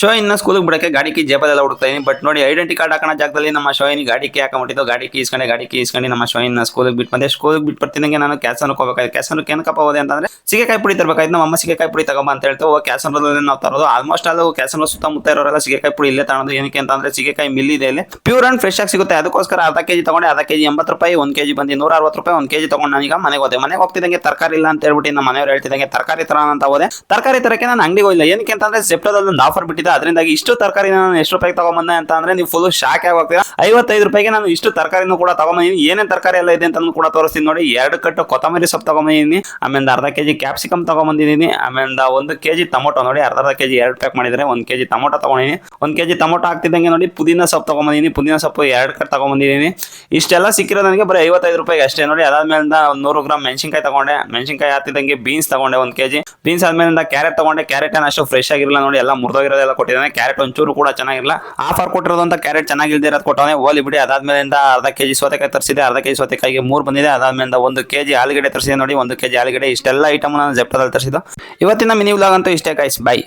ಶೋಯಿನ ಸ್ಕೂಲಿಗೆ ಬಿಡಕ್ಕೆ ಗಾಡಿ ಕೀ ಜೇಬಲೆಲ್ಲ ಹುಡುಕ್ತಾ ಇದೀನಿ. ಬಟ್ ನೋಡಿ ಐಡೆಂಟಿ ಕಾರ್ಡ್ ಹಾಕೋಣ ಜಾಗದಲ್ಲಿ ನಮ್ಮ ಶೋಯಿನಿ ಗಾಡಿ ಕೀ ಹಾಕೊಂಡ್ಬಿಟ್ಟಿದ್ದು. ಗಾಡಿ ಕೀ ಇಸ್ಕೊಂಡು ನಮ್ಮ ಶೋಯಿನ ಸ್ಕೂಲಿಗೆ ಬಿಟ್ಟು ಬಂದೆ. ಸ್ಕೂಲಿಗೆ ಬಿಟ್ಟು ಬರ್ತಿದಂಗೆ ನಾನು ಕ್ಯಾಸನ್ಗೆ ಹೋಗ್ಬೇಕಾಯ್ತು. ಕ್ಯಾಸನ್ಗೆ ಏನಕ್ಕಪ್ಪ ಹೋದೆ ಅಂತಂದ್ರೆ ಸೀಗೆಕಾಯಿ ಪುಡಿ ತರಬೇಕಾಯ್ತು. ನಮ್ಮ ಅಮ್ಮ ಸೀಗೆಕಾಯಿ ಪುಡಿ ತಗೊಂಬ ಅಂತ ಹೇಳ್ತು. ಕ್ಯಾಸನ್ರಲ್ಲಿ ನಾವು ತರೋದು ಆಲ್ಮೋಸ್ಟ್ ಅದು ಕ್ಯಾಸನ್ ಸುತ್ತಮುತ್ತ ಇರೋರೆಲ್ಲ ಸೀಗೆಕಾಯಿ ಪುಡಿ ಇಲ್ಲೇ ತಗೊಳ್ಳೋದು. ಏನಕ್ಕೆ ಅಂತಂದ್ರೆ ಸೀಗೆಕಾಯಿ ಮಿಲ್ ಇದೆ ಇಲ್ಲಿ, ಪ್ಯೂರ್ ಅಂಡ್ ಫ್ರೆಶ್ ಆಗಿ ಸಿಗುತ್ತೆ. ಅದಕ್ಕೋಸ್ಕರ ಅರ್ಧ ಕೆಜಿ ತಗೊಂಡೆ. ಅರ್ಧ ಕೆಜಿ 80 ರೂಪಾಯಿ, 1 ಕೆಜಿ ಬಂದು 160 ರೂಪಾಯಿ. 1 ಕೆಜಿ ತಗೊಂಡು ನಾನೀಗ ಮನೆಗೆ ಹೋದೆ. ಮನೆಗೆ ಹೋಗ್ತಿದ್ದಂಗೆ ತರಕಾರಿ ಇಲ್ಲ ಅಂತ ಹೇಳ್ಬಿಟ್ಟು ನಮ್ಮ ಮನೆಯವರು ಹೇಳ್ತಿದ್ದಂಗೆ ತರಕಾರಿ ತರ ಅಂತ ಹೋದೆ. ತರಕಾರಿ ತರಕ್ಕೆ ನಾನು ಅಂಗಡಿಗೆ ಹೋಗಿಲ್ಲ. ಏನಕ್ಕೆ ಅಂತಂದ್ರೆ ಜೆಪ್ಟೋದಲ್ಲಿ ಒಂದು ಆಫರ್ ಬಿಟ್ಟಿದೆ. ಅದರಿಂದಾಗಿ ಇಷ್ಟು ತರಕಾರಿ ನಾನು ಎಷ್ಟು ರೂಪಾಯಿಗೆ ತಗೊಂಬಂದೆ ಅಂತ ಅಂದ್ರೆ ನೀವು ಫುಲ್ ಶಾಕ್ ಆಗಿ ಹೋಗ್ತೀರಾ. 55 ರೂಪಾಯಿಗೆ ನಾನು ಇಷ್ಟು ತರಕಾರಿನೂ ಕೂಡ ತಗೊಂಬಂದಿನಿ. ಏನೇನು ತರಕಾರಿ ಎಲ್ಲ ಇದೆ ಅಂತ ಕೂಡ ತೋರಿಸ್ತೀನಿ ನೋಡಿ. 2 ಕಟ್ಟು ಕೊತ್ತಂಬರಿ ಸೊಪ್ಪು ತಗೊಂಬಂದಿದ್ದೀನಿ. ಆಮೇಲೆ ಅರ್ಧ ಕೆಜಿ ಕ್ಯಾಪ್ಸಿಕಮ್ ತಗೊಂಬಂದಿದ್ದೀನಿ. ಆಮೇಲೆ 1 ಕೆಜಿ ಟೊಮೊಟೊ ನೋಡಿ, ಅರ್ಧ ಕೆಜಿ 2 ಪ್ಯಾಕ್ ಮಾಡಿದ್ರೆ 1 ಕೆಜಿ ಟೊಮೊಟೊ ತಗೊಂಡಿದ್ದೀನಿ. 1 ಕೆಜಿ ಟೊಮೊಟೊ ಹಾಕ್ತಿದ್ದಂಗೆ ನೋಡಿ ಪುದೀನ ಸೊಪ್ಪು ತಗೊಂಬಂದಿದ್ದೀನಿ. ಪುದೀನ ಸೊಪ್ಪು 2 ಕಟ್ ತಗೊಂಬಂದಿದ್ದೀನಿ. ಇಷ್ಟೆಲ್ಲ ಸಿಕ್ಕಿರೋ ನನಗೆ ಬರೀ 55 ರೂಪಾಯಿಗೆ ಅಷ್ಟೇ ನೋಡಿ. ಅದಾದ್ಮೇಲೆ 100 ಗ್ರಾಮ್ ಮೆಣಸಿನ್ಕಾಯಿ ತಗೊಂಡೆ. ಮೆಣಸಿನ್ಕಾಯಿ ಹಾಕ್ತಿದ್ದಂಗೆ ಬೀನ್ಸ್ ತಗೊಂಡೆ 1 ಕೆಜಿ. ಬೀನ್ಸ್ ಆದ್ಮೇಲೆ ಕ್ಯಾರೆಟ್ ತಗೊಂಡೆ. ಕ್ಯಾರೆಟ್ ಅಷ್ಟು ಫ್ರೆಶ್ ಆಗಿರಲ್ಲ ನೋಡಿ, ಎಲ್ಲ ಮುರಿದೋಗಿರೋದೆಲ್ಲ ಕೊಟ್ಟಿದ್ದಾನೆ. ಕ್ಯಾರೆಟ್ ಒಂಚೂರು ಕೂಡ ಚೆನ್ನಾಗಿಲ್ಲ. ಆಫರ್ ಕೊಟ್ಟಿರೋದು ಅಂತ ಕ್ಯಾರೆಟ್ ಚೆನ್ನಾಗಿಲ್ದೇ ಇರೋದು ಕೊಟ್ಟವನೇ, ಹೋಲಿ ಬಿಡಿ. ಅದಾದ್ಮೇಲೆ ಅರ್ಧ ಕೆಜಿ ಸೌತೆಕಾಯಿ ತರಿಸಿದೆ. ಅರ್ಧ ಕೆಜಿ ಸೌತೆಕಾಯಿಗೆ 3 ಬಂದಿದೆ. ಅದಾದ್ಮೇಲೆ 1 ಕೆಜಿ ಆಲೂಗಡ್ಡೆ ತರಿಸಿದೆ ನೋಡಿ. 1 ಕೆಜಿ ಆಲೂಗಡ್ಡೆ. ಇಷ್ಟೆಲ್ಲ ಐಟಮ್ ನಾನು ಜೆಪ್ಟೋದಲ್ಲಿ ತರಿಸಿದ್ದು. ಇವತ್ತಿನ ಮಿನಿ ವ್ಲಾಗ್ ಅಂತೂ ಇಷ್ಟೇ ಗೈಸ್. ಬೈ.